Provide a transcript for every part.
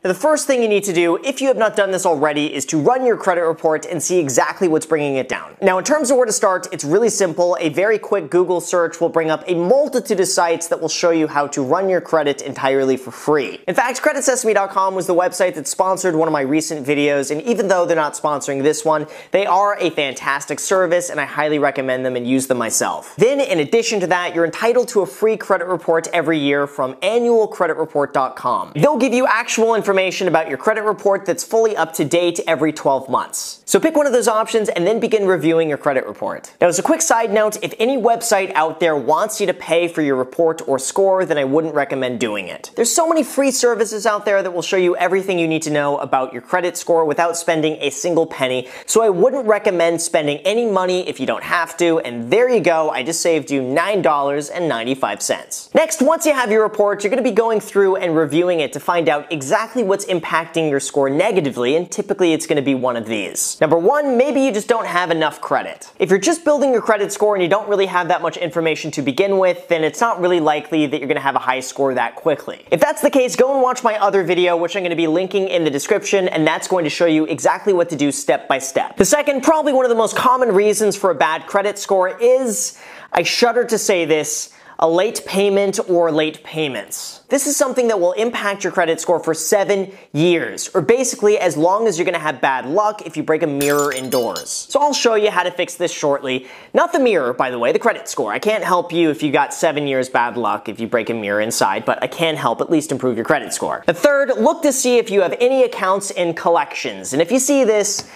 Now, the first thing you need to do, if you have not done this already, is to run your credit report and see exactly what's bringing it down. Now, in terms of where to start, it's really simple. A very quick Google search will bring up a multitude of sites that will show you how to run your credit entirely for free. In fact, CreditSesame.com was the website that sponsored one of my recent videos, and even though they're not sponsoring this one, they are a fantastic service, and I highly recommend them and use them myself. Then, in addition to that, you're entitled to a free credit report every year from annualcreditreport.com. They'll give you actual information about your credit report that's fully up to date every 12 months. So pick one of those options and then begin reviewing your credit report. Now, as a quick side note, if any website out there wants you to pay for your report or score, then I wouldn't recommend doing it. There's so many free services out there that will show you everything you need to know about your credit score without spending a single penny, so I wouldn't recommend spending any money if you don't have to, and there you go, I just saved you $9.95. Next, once you have your report, you're going to be going through and reviewing it to find out exactly what's impacting your score negatively, and typically it's going to be one of these. Number one, maybe you just don't have enough credit. If you're just building your credit score and you don't really have that much information to begin with, then it's not really likely that you're going to have a high score that quickly. If that's the case, go and watch my other video, which I'm going to be linking in the description, and that's going to show you exactly what to do step by step. The second, probably one of the most common reasons for a bad credit score is, I shudder to say this, a late payment or late payments. This is something that will impact your credit score for 7 years, or basically as long as you're gonna have bad luck if you break a mirror indoors. So I'll show you how to fix this shortly. Not the mirror, by the way, the credit score. I can't help you if you got 7 years bad luck if you break a mirror inside, but I can help at least improve your credit score. The third, look to see if you have any accounts in collections. And if you see this,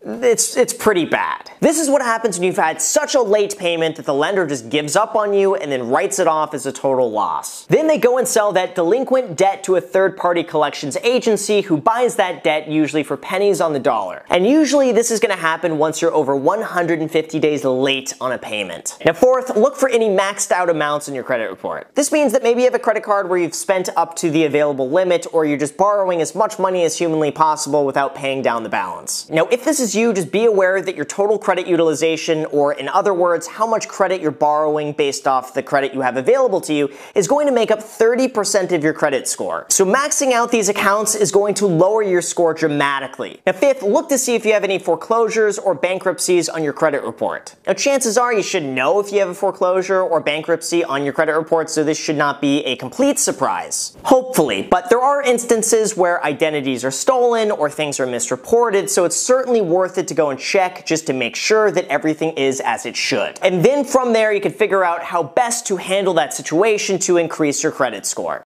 it's pretty bad. This is what happens when you've had such a late payment that the lender just gives up on you and then writes it off as a total loss. Then they go and sell that delinquent debt to a third-party collections agency who buys that debt usually for pennies on the dollar. And usually this is going to happen once you're over 150 days late on a payment. Now fourth, look for any maxed out amounts in your credit report. This means that maybe you have a credit card where you've spent up to the available limit, or you're just borrowing as much money as humanly possible without paying down the balance. Now if this is you, just be aware that your total credit utilization, or in other words, how much credit you're borrowing based off the credit you have available to you, is going to make up 30% of your credit score. So maxing out these accounts is going to lower your score dramatically. Now fifth, look to see if you have any foreclosures or bankruptcies on your credit report. Now chances are you should know if you have a foreclosure or bankruptcy on your credit report, so this should not be a complete surprise. Hopefully, but there are instances where identities are stolen or things are misreported, so it's certainly worth it to go and check just to make sure that everything is as it should. And then from there, you can figure out how best to handle that situation to increase your credit score.